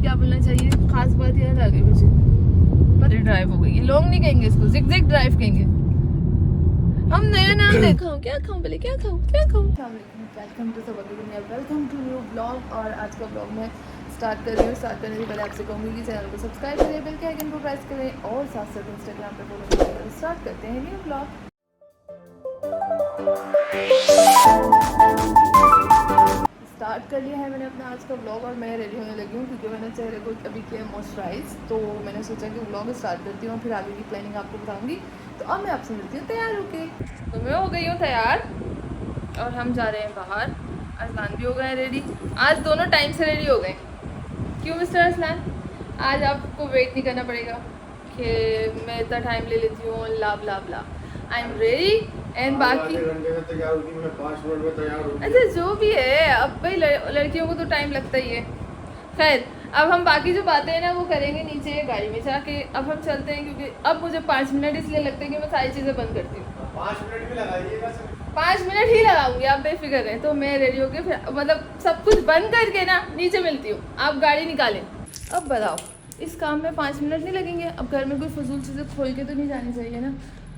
क्या बोलना चाहिए, खास बात याद आ गई मुझे, बड़ी ड्राइव हो गई है। लॉन्ग नहीं कहेंगे इसको, जिग ड्राइव कहेंगे। हम नया नाम देखा, क्या खाऊं पहले, क्या खाऊं। Welcome to welcome to new blog. और आज का ब्लॉग मैं स्टार्ट कर रही हूँ। स्टार्ट करने से पहले आपसे कहूँगी कि चैनल को सब्सक्राइब करें, बेल के आइकन को प्रेस करें और साथ साथ इंस्टाग्राम पे फॉलो करें। स्टार्ट करते हैं न्यू ब्लॉग। स्टार्ट कर लिया है मैंने अपना आज का ब्लॉग और मैं रेडी होने लगी हूँ क्योंकि मैंने चेहरे को अभी किया मॉइस्चराइज। तो मैंने सोचा कि ब्लॉग स्टार्ट करती हूँ और फिर आगे की प्लानिंग आपको बताऊँगी। तो अब मैं आपसे मिलती हूँ तैयार होके। तो मैं हो गई हूँ तैयार और हम जा रहे हैं बाहर। अरसलान भी हो गए रेडी, आज दोनों टाइम से रेडी हो गए। क्यों मिस्टर अरसलान, आज आपको वेट नहीं करना पड़ेगा कि मैं इतना टाइम ले लेती हूँ, ला ब्ला ब्ला। आई एम रेडी एंड बाकी अच्छा जो भी है, अब भाई लड़कियों को तो टाइम लगता ही है। खैर अब हम बाकी जो बातें हैं ना वो करेंगे नीचे गाड़ी में जाके। अब हम चलते हैं क्योंकि अब मुझे 5 मिनट इसलिए लगते हैं कि मैं सारी चीज़ें बंद करती हूँ। 5 मिनट भी लगाइएगा, 5 मिनट ही लगाऊंगी, आप बेफिक्र हैं। तो मैं रेडी होके फिर मतलब सब कुछ बंद करके ना नीचे मिलती हूँ, आप गाड़ी निकालें। अब बताओ इस काम में 5 मिनट नहीं लगेंगे। अब घर में कोई फजूल चीज़ें खोल के तो नहीं जानी चाहिए ना।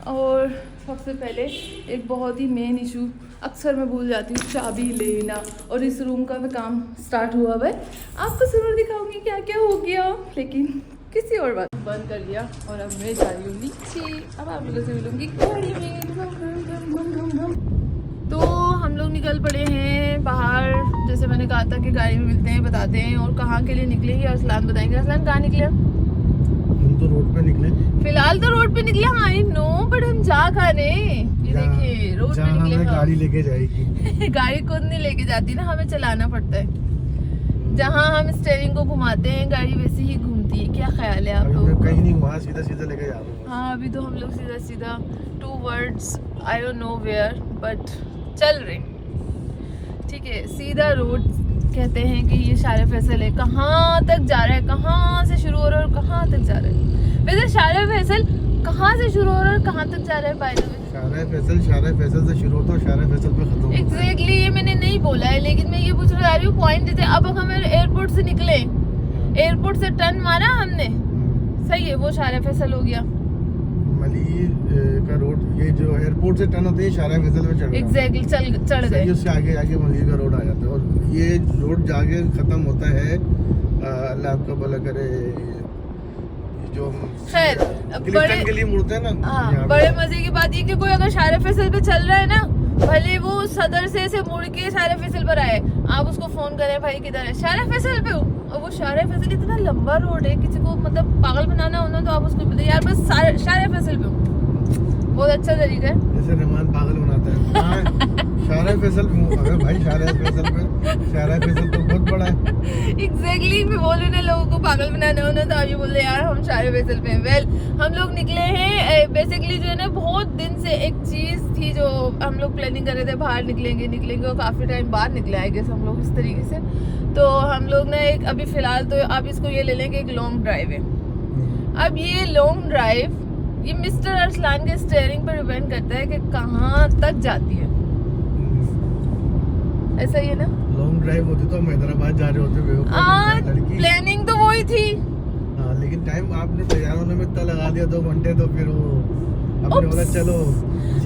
और सबसे पहले एक बहुत ही मेन इशू अक्सर मैं भूल जाती हूँ, चाबी लेना। और इस रूम का मैं काम स्टार्ट हुआ है, आपको ज़रूर दिखाऊंगी क्या क्या हो गया, लेकिन किसी और बात। बंद कर लिया और अब मैं जा रही हूँ नीचे। अब आप लोगों से मिलूंगी गाड़ी में। तो हम लोग निकल पड़े हैं बाहर, जैसे मैंने कहा था कि गाड़ी में मिलते हैं, बताते हैं। और कहाँ के लिए निकलेंगे अरसलान बताएंगे। अरसलान कहाँ निकले? हम तो रोड पे निकले, फिलहाल तो रोड पे निकले। हाँ आई नो, बट हम जा कहाँ रहे? ये देखिए रोड पे निकले। हाँ। गाड़ी लेके जाएगी गाड़ी खुद नहीं लेके जाती ना, हमें चलाना पड़ता है। जहाँ हम स्टीयरिंग को घुमाते हैं गाड़ी वैसे ही घूमती है। क्या ख्याल है आप लोग? कहीं नहीं, वहाँ सीधा सीधा लेके जा रहा हूँ। हाँ अभी तो हम लोग सीधा सीधा towards I don't know where but चल रहे। ठीक है, सीधा रोड कहते हैं कि ये शारे फैसल है। कहाँ तक जा रहा है, कहाँ से शुरू हो रहा है और कहाँ तक जा रहा है? वैसे शारे फैसल कहाँ से शुरू हो रहा है और कहाँ तक जा रहा है? बाय द वे शारे फैसल से शुरू होता है, शारे फैसल पे खत्म होता है। एग्जैक्टली ये मैंने नहीं बोला है, लेकिन मैं ये पूछना चाह रही हूँ पॉइंट देते। अब हम एयरपोर्ट से निकले, एयरपोर्ट से टर्न मारा हमने, सही है, वो शारे फैसल हो गया। मली का रोड, ये जो एयरपोर्ट से टर्न होते हैं शारे फैसल में चढ़ एग्जैक्टली चढ़ गए। उससे आगे आगे मली का रोड आ जाता है और ये रोड जाके खत्म होता है। अल्लाह आपका भला करे। जो खैर बड़े के लिए मुड़ते हैं ना। हाँ, बड़े मजे की बात ये कि कोई अगर शारे फैसल पे चल रहा है ना, भले वो सदर से मुड़ के शारे फैसल पर आए, आप उसको फोन करें भाई किधर है, शारे फैसल पे हो। और वो शारे फैसल इतना लंबा रोड है, किसी को मतलब पागल बनाना होना तो आप उसको बताइए यार बस शारे फैसल पे हो। बहुत अच्छा तरीका है, जैसे रहमान पागल बनाता है। शारे फैसल पे हूँ, अगर भाई शारे फैसल तो बहुत बड़ा है। एग्जैक्टली मैं बोल रही ना, लोगों को पागल बनाना होना तो अभी बोल रहे यार हम शारे फैसल पे हैं। वेल हम लोग निकले हैं बेसिकली जो है ना, बहुत दिन से एक चीज़ थी जो हम लोग प्लानिंग कर रहे थे, बाहर निकलेंगे और काफ़ी टाइम बाद निकले आए गेस हम लोग इस तरीके से। तो हम लोग ना एक अभी फ़िलहाल तो आप इसको ये ले लें कि एक लॉन्ग ड्राइव है। अब ये लॉन्ग ड्राइव ये मिस्टर अरसलान के स्टीयरिंग पर डिपेंड करता है कि कहाँ तक जाती है। ऐसा ही है ना? लॉन्ग ड्राइव होती तो हम हैदराबाद जा रहे होते। प्लानिंग तो वही थी। हाँ, लेकिन टाइम आपने तैयार होने में इतना लगा दिया 2 घंटे, तो फिर वो आपने बोला चलो।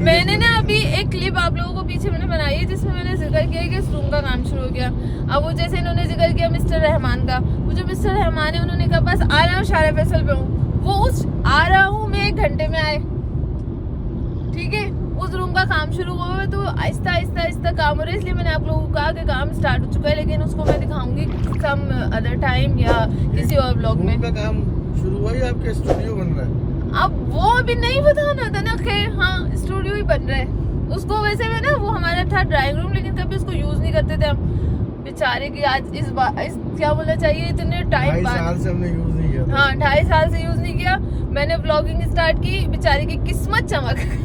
मैंने ना अभी एक क्लिप आप लोगों को पीछे मैंने बनाई है जिसमें मैंने जिक्र किया कि इस रूम का काम शुरू हो गया। अब वो जैसे इन्होंने जिक्र किया मिस्टर रहमान का, वो जो मिस्टर रहमान है उन्होंने कहा बस आ रहा हूँ शारे फैसल पे हूँ। वो उस आ रहा हूँ मैं 1 घंटे में आए। ठीक है, उस रूम का काम शुरू हुआ है तो आहिस्ता आहिस्ता काम हो रहा है। इसलिए मैंने आप लोगों को कहा कि काम स्टार्ट हो चुका है, लेकिन उसको मैं दिखाऊंगी सम अदर टाइम या किसी और ब्लॉग में। का काम शुरू हुआ है, आपके स्टूडियो बन रहा है। अब वो अभी नहीं बताना था ना। खैर हाँ, स्टूडियो ही बन रहा है। उसको वैसे में ना वो हमारा था ड्राइंग रूम, लेकिन कभी उसको यूज नहीं करते थे हम। बेचारे की आज इस क्या बोलना चाहिए, इतने टाइम बाद 2.5 साल से हमने यूज नहीं किया। हाँ 2.5 साल से यूज नहीं किया। मैंने व्लॉगिंग स्टार्ट की, बेचारे की किस्मत चमक गई।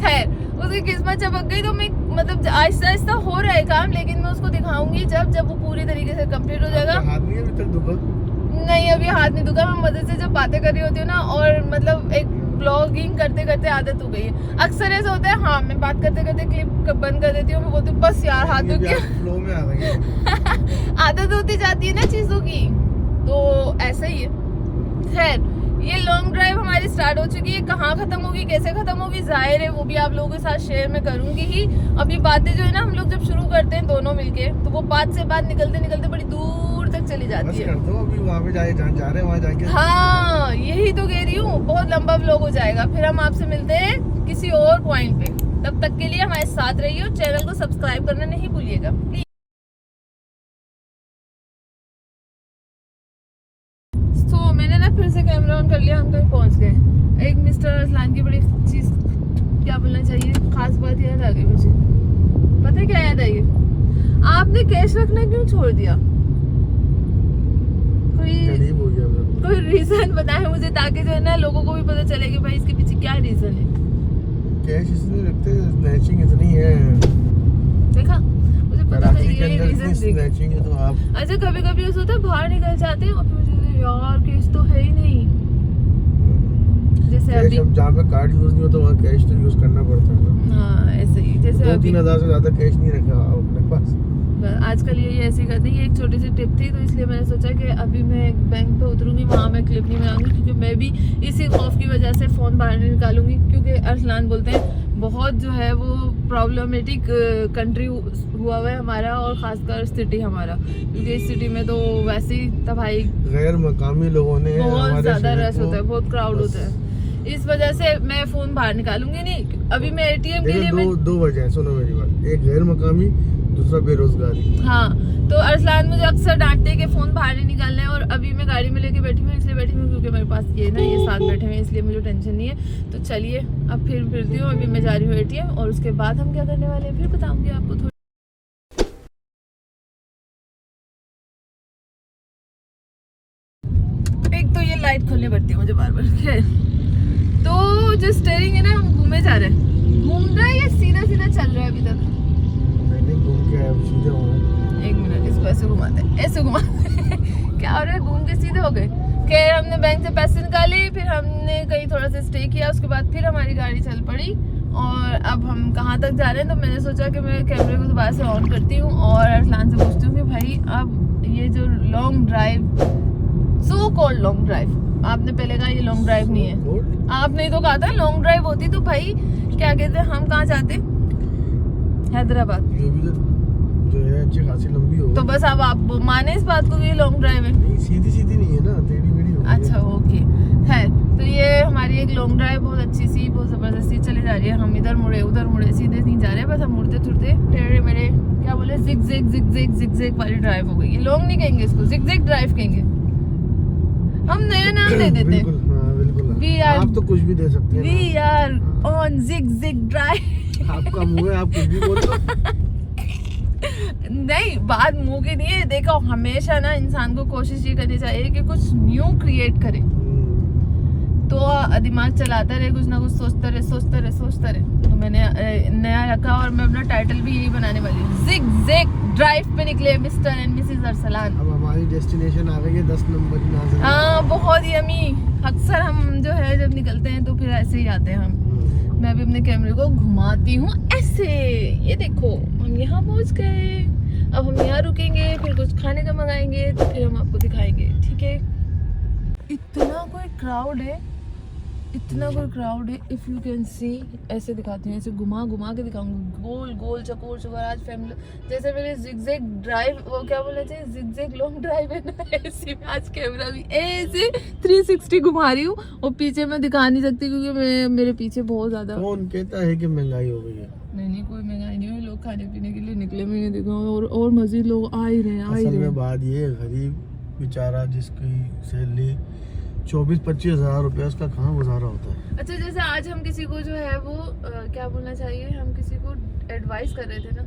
खैर उसकी किस्मत चमक गई तो मैं मतलब आहिस्ता आहिस्ता हो रहा है काम, लेकिन मैं उसको दिखाऊंगी जब वो पूरी तरीके से कंप्लीट हो जाएगा। हाथ नहीं अभी तक दुखा? नहीं अभी हाथ नहीं दुखा। मैं मदद से जब बातें कर रही होती हूँ ना, और मतलब एक ब्लॉगिंग करते करते आदत हो गई है। अक्सर ऐसा होता है, हाँ मैं बात करते करते क्लिप बंद कर देती हूँ, मैं बोलती हूँ बस यार हाथ दुख गया। फ्लो में आ गई है। आदत होती जाती है ना चीजों की, तो ऐसा ही है। खैर ये लॉन्ग ड्राइव हमारी स्टार्ट हो चुकी है, कहाँ खत्म होगी कैसे खत्म होगी जाहिर है वो भी आप लोगों के साथ शेयर में करूंगी ही। अब ये बातें जो है ना हम लोग जब शुरू करते हैं दोनों मिलके, तो वो बात से बात निकलते निकलते बड़ी दूर तक चली जाती है। कर दो अभी वहाँ पे जहाँ जा रहे हैं वहाँ जाके। हाँ यही तो कह रही हूँ, बहुत लंबा व्लॉग हो जाएगा। फिर हम आपसे मिलते हैं किसी और पॉइंट पे, तब तक के लिए हमारे साथ रहिए और चैनल को सब्सक्राइब करना नहीं भूलिएगा प्लीज। तो मैंने ना फिर से कैमरा ऑन कर लिया, हम कहीं पहुंच गए। एक मिस्टर अरसलान की बड़ी चीज क्या बोलना चाहिए, खास बात याद आ गई मुझे। पता है क्या याद आई? आपने कैश रखना क्यों छोड़ दिया? कोई रीजन बताए मुझे, ताकि जो है ना लोगों को भी पता चले कि भाई इसके पीछे क्या रीजन है। कैश इसलिए रखते हैं, स्नैचिंग इतनी है। देखा मुझे पता था ये रीजन स्नैचिंग है तो आप। अच्छा कभी कभी ऐसा होता है बाहर निकल जाते हैं और फिर मुझे यार केस तो है ही नहीं। जैसे अभी जहाँ पे कार्ड यूज नहीं होता वहाँ कैश तो यूज करना पड़ता है। हाँ ऐसे ही, जैसे 2-3 हज़ार से ज्यादा कैश नहीं रखा अपने पास। आजकल ये ऐसे ही करते हैं। ये एक छोटी सी टिप थी, तो इसलिए मैंने सोचा कि अभी मैं एक बैंक पे उतरूंगी, वहाँ मैं क्लिप नहीं बनाऊंगी, क्योंकि मैं भी इसी खौफ की वजह से फ़ोन बाहर नहीं निकालूंगी। क्योंकि अरसलान बोलते हैं बहुत जो है वो प्रॉब्लमेटिक कंट्री हुआ हुआ है हमारा, और ख़ासकर सिटी हमारा, क्योंकि इस सिटी में तो वैसे ही तबाही, गैर मकामी लोगों ने बहुत ज़्यादा रश होता है, बहुत क्राउड होता है। इस वजह से मैं फ़ोन बाहर निकालूंगी नहीं। अभी मैं ATM के लिए दो वजह है, सुनो मेरी बात। एक गैर मकामी, दूसरा बेरोजगारी। हाँ तो अरसलान मुझे अक्सर डांटते हैं कि फोन बाहर नहीं निकालना है, और अभी मैं गाड़ी में लेके बैठी हूँ, इसलिए बैठी हूँ क्योंकि मेरे पास ये ना ये साथ बैठे हुए हैं, इसलिए मुझे टेंशन नहीं है। तो चलिए अब फिर फिरती हूँ। अभी मैं जा रही हूँ ATM, और उसके बाद हम क्या करने वाले हैं फिर बताऊंगी आपको थोड़ा। एक तो ये लाइट खोलनी पड़ती है मुझे बार बार। तो जो स्टीयरिंग है ना हम घूमे जा रहे हैं, घूम रहा है या सीधा सीधा चल रहा है अभी तक? एक मिनट, इसको ऐसे घुमाते हैं, ऐसे घुमाते हैं। क्या हो रहा है, घूम के सीधे हो गए। खैर हमने बैंक से पैसे निकाले, फिर हमने कहीं थोड़ा सा स्टे किया, उसके बाद फिर हमारी गाड़ी चल पड़ी। और अब हम कहाँ तक जा रहे हैं, तो मैंने सोचा कि मैं कैमरे को दोबारा से ऑन करती हूँ और अरसलान से पूछती हूँ कि भाई अब ये जो long drive, so called long drive, आपने पहले कहा ये लॉन्ग ड्राइव नहीं है, आपने तो कहा था लॉन्ग ड्राइव होती तो भाई क्या कहते हैं, हम कहाँ जाते, हैदराबाद, जो है अच्छी खासी लंबी हो। तो बस अब आप माने इस बात को कि ये लॉन्ग ड्राइव है। नहीं सीधी सीधी नहीं है ना, टेढ़ी मेढ़ी हो। अच्छा ओके है। तो ये हमारी एक लॉन्ग ड्राइव बहुत अच्छी सी, बहुत जबरदस्ती चली जा रही है। हम इधर मुड़े उधर मुड़े, सीधे नहीं जा रहे, बस हम मुड़ते तुरते टेढ़े मेढ़े, क्या बोले, जिग वाली ड्राइव हो गई। ये लॉन्ग नहीं कहेंगे इसको, जिग ड्राइव कहेंगे। हम नया नाम दे देते हैं। बिल्कुल आप तो कुछ भी दे सकते हैं। We are on zig drive. आपका मुंह है, आप कुछ भी बोल दो। नहीं बात मुंह की नहीं है। देखो हमेशा ना इंसान को कोशिश ये करनी चाहिए कि कुछ न्यू क्रिएट करे, तो दिमाग चलाता रहे, कुछ ना कुछ सोचता रहे। तो मैंने नया रखा और मैं अपना टाइटल भी यही बनाने वाली हूँ, जिग ड्राइव पे निकले मिस्टर एंड मिसेस अरसलान। अब हमारी डेस्टिनेशन आ गई है 10 नंबर नाज़रीन। हाँ बहुत यमी। अक्सर हम जो है जब निकलते हैं तो फिर ऐसे ही आते हैं हम। मैं भी अपने कैमरे को घुमाती हूँ ऐसे, ये देखो हम यहाँ पहुँच गए। अब हम यहाँ रुकेंगे, फिर कुछ खाने का मंगाएंगे, तो फिर हम आपको दिखाएंगे, ठीक है। इतना कोई क्राउड है, इफ यू कैन सी। ऐसे दिखाती हूँ, ऐसे घुमा के दिखाऊंगी, गोल चकोर आज फैमिली जैसे मेरे जिग ड्राइव, वो क्या बोले थे, जिग लॉन्ग ड्राइव है ना, ऐसे में आज कैमरा भी ऐसे 360 घुमा रही हूँ। और पीछे मैं दिखा नहीं सकती क्योंकि मेरे पीछे बहुत ज्यादा। कौन कहता है कि महंगाई हो गई है? नहीं कोई महंगाई नहीं हुई, लोग खाने पीने के लिए निकले, मैंने देखा, और मजीद लोग आ ही रहे हैं। असल में बात ये है, गरीब बेचारा जिसकी सैलरी 24-25 हज़ार रुपया, उसका कहाँ गुजारा होता है। अच्छा जैसे आज हम किसी को जो है वो क्या बोलना चाहिए, हम किसी को एडवाइस कर रहे थे ना,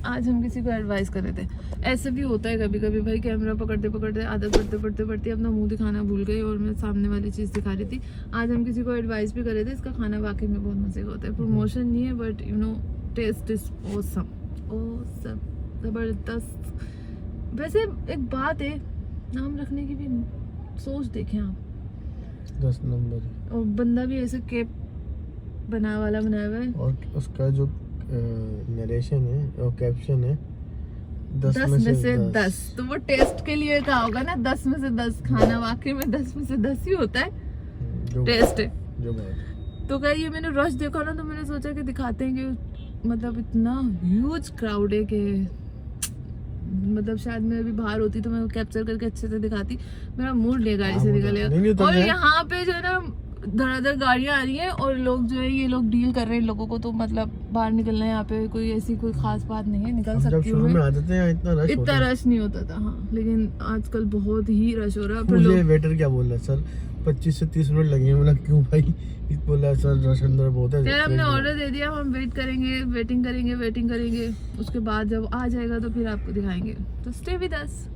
आज हम किसी को एडवाइस कर रहे थे। ऐसे भी होता है कभी कभी भाई, कैमरा पकड़ते आदत पढ़ते अपना मुंह दिखाना भूल गई और मैं सामने वाली चीज़ दिखा रही थी। आज हम किसी को एडवाइस भी कर रहे थे, इसका खाना वाकई में बहुत मजे का होता है। प्रमोशन नहीं है but you know taste is awesome, जबरदस्त। वैसे एक बात है, नाम रखने की भी सोच देखें आप, 10 नंबर। और बंदा भी ऐसे केप बनाया हुआ है। और उसका जो नरेशन है और कैप्शन है 10 में से 10। तो वो टेस्ट के लिए कहा होगा ना 10 में से 10। खाना वाकई में 10 में से 10 ही होता है, टेस्ट है जो बात। तो क्या ये मैंने रश देखा ना, तो मैंने सोचा कि दिखाते हैं कि मतलब इतना ह्यूज क्राउड है कि मतलब शायद मैं अभी बाहर होती तो मैं कैप्चर करके अच्छे से दिखाती। मेरा मूड नहीं गाड़ी से निकलेगा। और यहाँ पे जो है ना धड़ाधड़ गाड़ियाँ आ रही हैं और लोग जो है ये लोग डील कर रहे हैं लोगों को, तो मतलब बाहर निकलना है यहाँ पे कोई ऐसी कोई खास बात नहीं है, निकल सकती हूँ मैं। इतना रश नहीं होता था हाँ, लेकिन आजकल बहुत ही रश हो रहा है। मुझे वेटर क्या बोल रहा है, सर 25 से 30 मिनट लगेंगे। बोला क्यों भाई? बोला सर रश अंदर बहुत है। यार हमने ऑर्डर दे दिया, हम वेटिंग करेंगे, उसके बाद जब आ जाएगा तो फिर आपको दिखाएंगे, तो स्टे विद अस।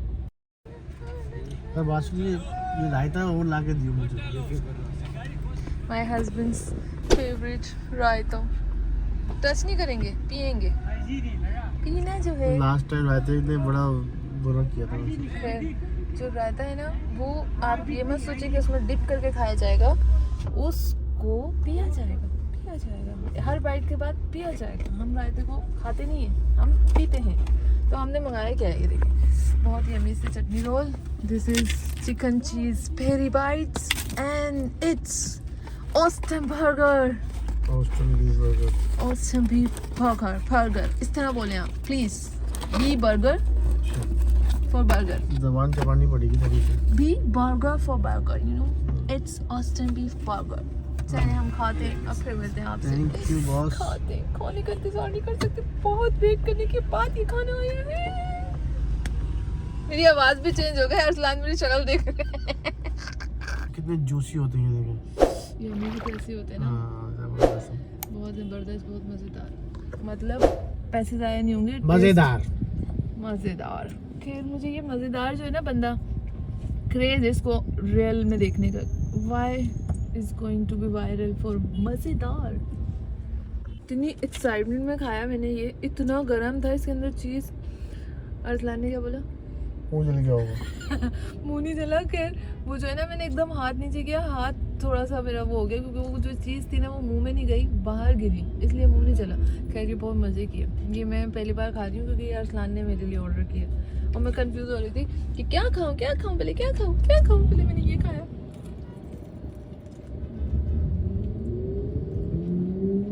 ये रायता और ला के दियो मुझे। My husbands favourite raita. Touch नहीं करेंगे, पिएंगे। पीना जो है लास्ट टाइम रायते ने बड़ा बुरा किया था। जो रायता है ना वो आप ये मत सोचिए कि उसमें डिप करके खाया जाएगा, उसको पिया जाएगा। हर बाइट के बाद पिया जाएगा। हम रायते को खाते नहीं है, हम पीते हैं। तो हमने मंगाया क्या है, ये देखिए बहुत ही यम्मी सी chutney roll. This is chicken cheese peri bites and it's awesome burger. Awesome beef burger इस तरह बोले आप please. B burger for burger, जबान चबानी पड़ेगी थोड़ी सी। B burger for burger, you know it's awesome beef burger. चलिए हम खाते हैं, अब फिर मिलते हैं आपसे। Thank you boss. खाते हैं, खाने का इंतजार नहीं कर सकते, बहुत वेट करने के बाद ये खाना आया है। मेरी आवाज भी चेंज हो गई, अरसलान मेरी शक्ल देख रहे हैं। कितने जूसी होते हैं देखो। ये हमें भी कैसे होते हैं ना, बहुत जबरदस्त, बहुत मजेदार। मतलब पैसे ज़ाया नहीं होंगे, मजेदार। खैर मुझे ये मजेदार जो है ना बंदा क्रेज इसको रियल में देखने का। Why is going to be viral for मजेदार। इतनी एक्साइटमेंट में खाया मैंने ये, इतना गर्म था इसके अंदर चीज। अरसलान ने क्या बोला? मुंह जल गया होगा। मुंह नहीं जला, खैर वो जो है ना मैंने एकदम हाथ नीचे किया, हाथ थोड़ा सा मेरा वो हो गया क्योंकि वो जो चीज़ थी ना वो मुंह में नहीं गई, बाहर गिरी, इसलिए मुंह नहीं जला। खैर ये बहुत मज़े किया। ये मैं पहली बार खा रही हूँ क्योंकि अरसलान ने मेरे लिए ऑर्डर किया और मैं कंफ्यूज हो रही थी कि क्या खाऊं पहले, क्या खाऊं पहले। मैंने ये खाया।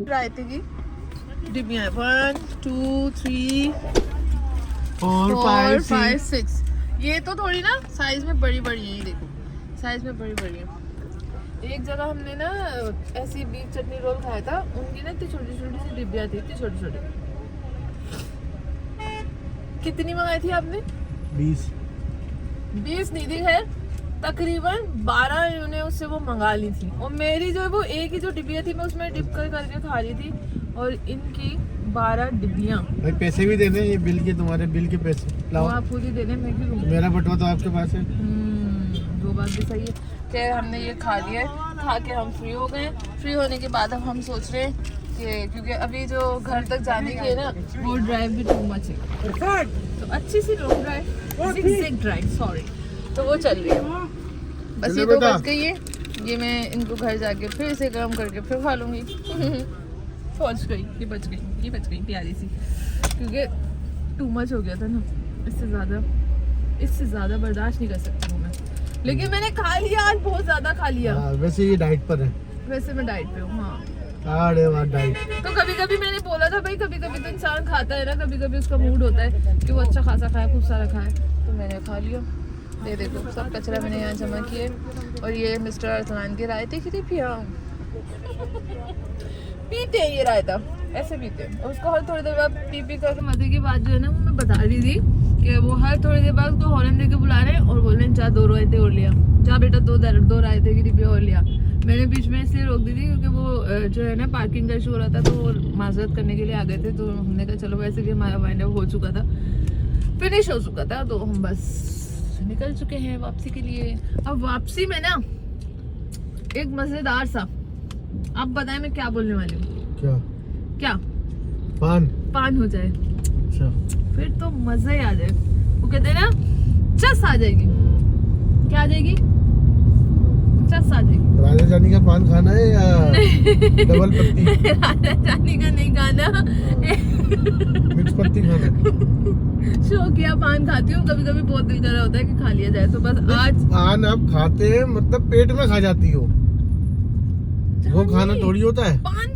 रायते की डिब्बियाँ 1 2 3 4 5 6। ये तो थोड़ी ना साइज में बड़ी है, ये देखो साइज में बड़ी है। एक जगह हमने ना ऐसी बीफ चटनी रोल खाया था, उनकी ना इतनी छोटी सी डिब्बियाँ थी, इतनी छोटी। कितनी मंगाई थी आपने? 20 नहीं थी, खैर तकरीबन 12 इन्होंने उससे वो मंगा ली थी। और मेरी जो है वो एक ही जो डिब्बियाँ थी मैं उसमें डिप करके खा रही थी, और इनकी 12 डिब्बियाँ। भाई पैसे भी देने, ये बिल के, तुम्हारे बिल के पैसे लाओ। आप खुद ही देने, मैं क्यों? मेरा बटुआ तो आपके पास है। वो बात भी सही है। खैर हमने ये खा लिया, खा के हम फ्री हो गए। फ्री होने के बाद अब हम सोच रहे हैं कि क्योंकि अभी जो घर तक जाने की है ना वो ड्राइव भी टू मच है, तो अच्छी सी लॉन्ग ड्राइव सॉरी, तो वो चल रही है। बस ये 2 बज गई है, ये मैं इनको घर जाके फिर से गर्म करके फिर खा लूँगी। पहुँच गई, ये बच गई प्यारी सी, क्योंकि टू मच हो गया था ना, इससे ज़्यादा बर्दाश्त नहीं कर सकती हूँ मैं। लेकिन मैंने खा लिया आज, बहुत ज़्यादा खा लिया। वैसे ये डाइट पर है। वैसे मैं डाइट पे हूँ हाँ। अरे वाह डाइट। तो कभी मैंने बोला था भाई, कभी तो इंसान खाता है ना, कभी उसका मूड होता है कि वो अच्छा खासा खाए, खूब सारा खाए, तो मैंने खा लिया। ये देखो सब कचरा मैंने यहाँ जमा किए। और ये मिस्टर अरसलान के रायते की डिब्बियाँ पीते हैं, ये रायता ऐसे पीते हैं। और उसको हर थोड़ी देर बाद पी करके मजे की बात जो है ना वो मैं बता रही थी कि वो हर थोड़ी देर बाद उसको हॉर्न दे के बुला रहे हैं और बोल रहे हैं जा 2 रायते और लिया, जा बेटा 2 रायते की डिब्बियाँ और लिया। मैंने बीच में इसलिए रोक दी थी क्योंकि वो जो है ना पार्किंग का इशू हो रहा था, तो वो माजरत करने के लिए आ गए थे। तो हमने कहा चलो, वैसे भी हमारा वाइंड अप हो चुका था, फिनिश हो चुका था, तो हम बस निकल चुके हैं वापसी के लिए। अब वापसी में ना एक मजेदार सा, आप बताएं मैं क्या बोलने वाली हूँ? क्या? पान हो जाए। अच्छा। फिर तो मजा ही आ जाए। वो कहते हैं ना चस आ जाएगी। क्या आ जाएगी? चस आ जाएगी। राजा जानी का पान खाना है या डबल पत्ती? राजा जानी का नहीं खाना, मिक्स पत्ती खाना है। शौकिया पान खाती हूँ, कभी कभी बहुत दिल कर रहा होता है कि खा लिया जाए, तो बस आज पान आप खाते हैं मतलब पेट में खा जाती हो, वो खाना थोड़ी होता है। पान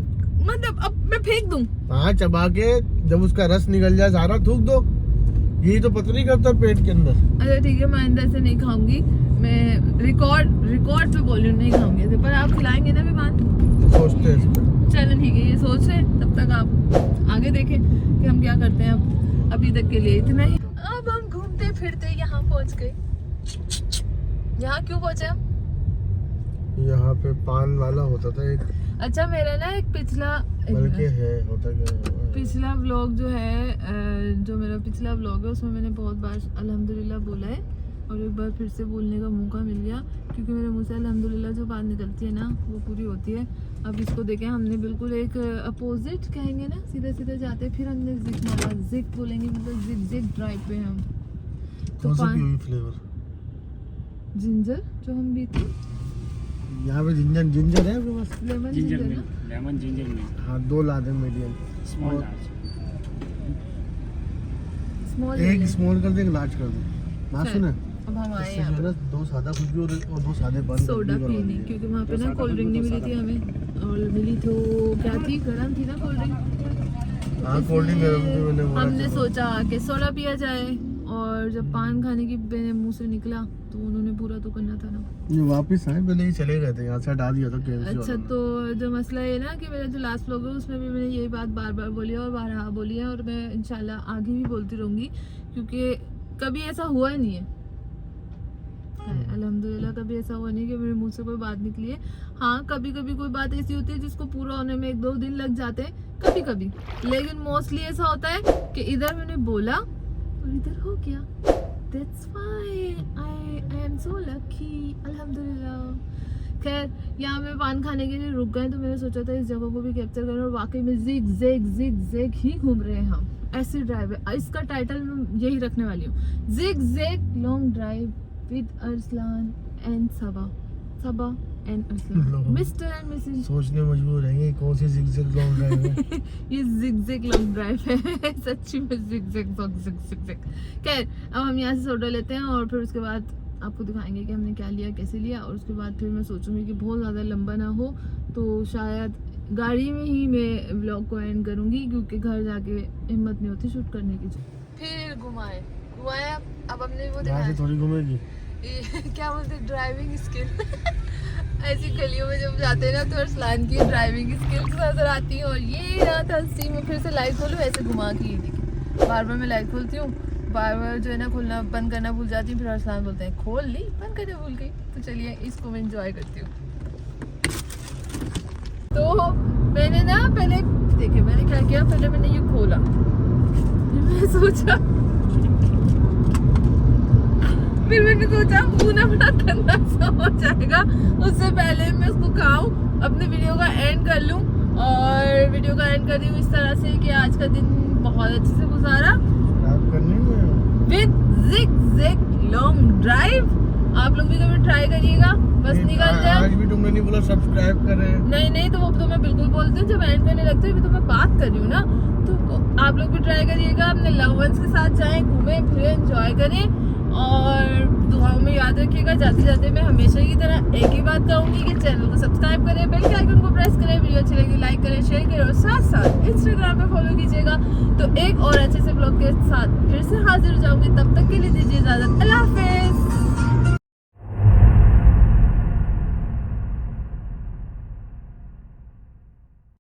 मतलब अब मैं फेंक दूं? हाँ, चबा के जब उसका रस निकल जाए सारा थूक दो, यही तो पता नहीं करता पेट के अंदर। अच्छा ठीक है, मैं अंदर से नहीं खाऊंगी, मैं रिकॉर्ड पे बोल रही हूँ, नहीं खाऊंगी, पर आप खिलाएंगे ना भी पान? सोचते हैं इस पे। चलो ठीक है, ये सोच रहे हैं, तब तक आप आगे देखें कि हम क्या करते हैं। अब अभी तक के लिए इतना ही। अब हम घूमते फिरते यहाँ पहुँच गए। यहाँ क्यों पहुँचे हम? यहाँ पे पान वाला होता था एक, अच्छा मेरा ना एक पिछला बल्कि है होता क्या है? पिछला व्लॉग जो है, जो मेरा पिछला व्लॉग है, उसमें मैंने बहुत बार अल्हम्दुलिल्लाह बोला है, और एक बार फिर से बोलने का मौका मिल गया, क्योंकि मेरे मुंह से अल्हम्दुलिल्लाह जो बात निकलती है ना, वो पूरी होती है। अब इसको देखें, हमने बिल्कुल एक अपोजिट कहेंगे ना, सीधे सीधे जाते, फिर हमने जिक मारा, जिक बोलेंगे मतलब जिक ड्राइव पे हम। कौन सा पियोगी फ्लेवर? जिंजर जो हम पीते, यहाँ पे जिंजर है आपके पास? लेमन जिंजर जिंजर मिल्क, ना। लेमन जिंजर मिल्क, हाँ, 2 ला दें मीडियम। स्मॉल और लार्ज। स्मॉल एक स्मॉल कर दे, एक लार्ज कर दे। बात सुने, अब हम आए इससे यहाँ जो है ना 2 सादा खुशबू और 2 सादे पान सोडा करवा पीनी, दीजिए। क्योंकि वहाँ पे तो ना सादा कोल्ड ड्रिंक नहीं तो मिली थी सादा हमें, और मिली तो क्या थी, गर्म थी ना कोल्ड ड्रिंक। हाँ, कोल्ड ड्रिंक गर्म थी, मैंने बोला हमने चलो। सोचा कि सोडा पिया जाए, और जब पान खाने की मेरे मुंह से निकला तो उन्होंने पूरा तो करना था ना। ये वापस आए, पहले ही चले गए थे, यहाँ से हटा दिया था KFC अच्छा, वालों ने। तो जो मसला है ना कि मेरा जो लास्ट व्लॉग है उसमें भी मैंने यही बात बार बार बोली है और बारहा बोली है, और मैं इंशाल्लाह आगे भी बोलती रहूँगी, क्योंकि कभी ऐसा हुआ ही नहीं है। अल्हम्दुलिल्लाह कभी ऐसा हुआ नहीं कि मेरे मुंह से कोई बात निकली है। हाँ, कभी कभी कोई बात ऐसी होती है जिसको पूरा होने में 1-2 दिन लग जाते हैं, कभी कभी, लेकिन मोस्टली ऐसा होता है कि इधर मैंने बोला और इधर हो गया। That's why I am so lucky, अल्हम्दुलिल्लाह। खैर, यहाँ में पान खाने के लिए रुक गए, तो मैंने सोचा था इस जगह को भी कैप्चर करना, और वाकई में जिग जैग ही घूम रहे हैं हम। ऐसी ड्राइव है, इसका टाइटल मैं यही रखने वाली हूँ, zig zag long drive with Arsalan and Saba and Arsalan, mister and missus. सोचने मजबूर रहेंगे कौन सी जिग लॉन्ग ड्राइव है। ये जिग लॉन्ग ड्राइव है सच्ची में, जिग। खैर, अब हम यहाँ से सोडा लेते हैं, और फिर उसके बाद आपको दिखाएंगे कि हमने क्या लिया, कैसे लिया, और उसके बाद फिर मैं सोचूंगी कि बहुत ज़्यादा लंबा ना हो, तो शायद गाड़ी में ही मैं व्लॉग को एंड करूँगी, क्योंकि घर जाके हिम्मत नहीं होती शूट करने की। फिर घुमाए अब हमने वो यहाँ से थोड़ी घूमेगी। क्या बोलते, ड्राइविंग स्किल। ऐसी गलियों में जब जाते हैं ना, तो अरसलान की ड्राइविंग स्किल्स नजर आती हैं। और ये रात हंसी में फिर से लाइट खोलूँ, ऐसे घुमा के, ये देखिए बार बार मैं लाइट खोलती हूँ, बार बार जो है ना खोलना बंद करना भूल जाती हूँ, फिर अरसलान बोलते हैं खोल ली, बंद करना भूल गई। तो चलिए इसको मैं इंजॉय करती हूँ। तो मैंने ना पहले देखिए मैंने क्या किया, पहले मैंने ये खोला, फिर मैंने सोचा मुंह ना बड़ा गंदा सा हो जाएगा, उससे पहले मैं उसको खाऊं, अपने वीडियो का एंड कर लूं। और वीडियो का एंड कर रही हूँ इस तरह से कि आज का दिन बहुत अच्छे से गुजारा विद जिग लॉन्ग ड्राइव। आप लोग भी कभी ट्राई करिएगा, बस निकल जाए। आज भी तुमने नहीं बोला सब्सक्राइब करें। नहीं, तो वो तो मैं बिल्कुल बोलती हूँ, जब एंड करने लगती हूँ, तो मैं बात कर रही हूँ ना, तो आप लोग भी ट्राई करिएगा, अपने लव वंस के साथ जाएं, घूमें फिरें, एंजॉय करें, और दुआओं में याद रखिएगा। जाते जाते मैं हमेशा की तरह एक ही बात कहूँगी कि चैनल को सब्सक्राइब करें, बेल के आइकन को प्रेस करें, वीडियो अच्छी लगी लाइक करें, शेयर करें, और साथ साथ इंस्टाग्राम पे फॉलो कीजिएगा। तो एक और अच्छे से ब्लॉग के साथ फिर से हाजिर हो जाऊंगी, तब तक के लिए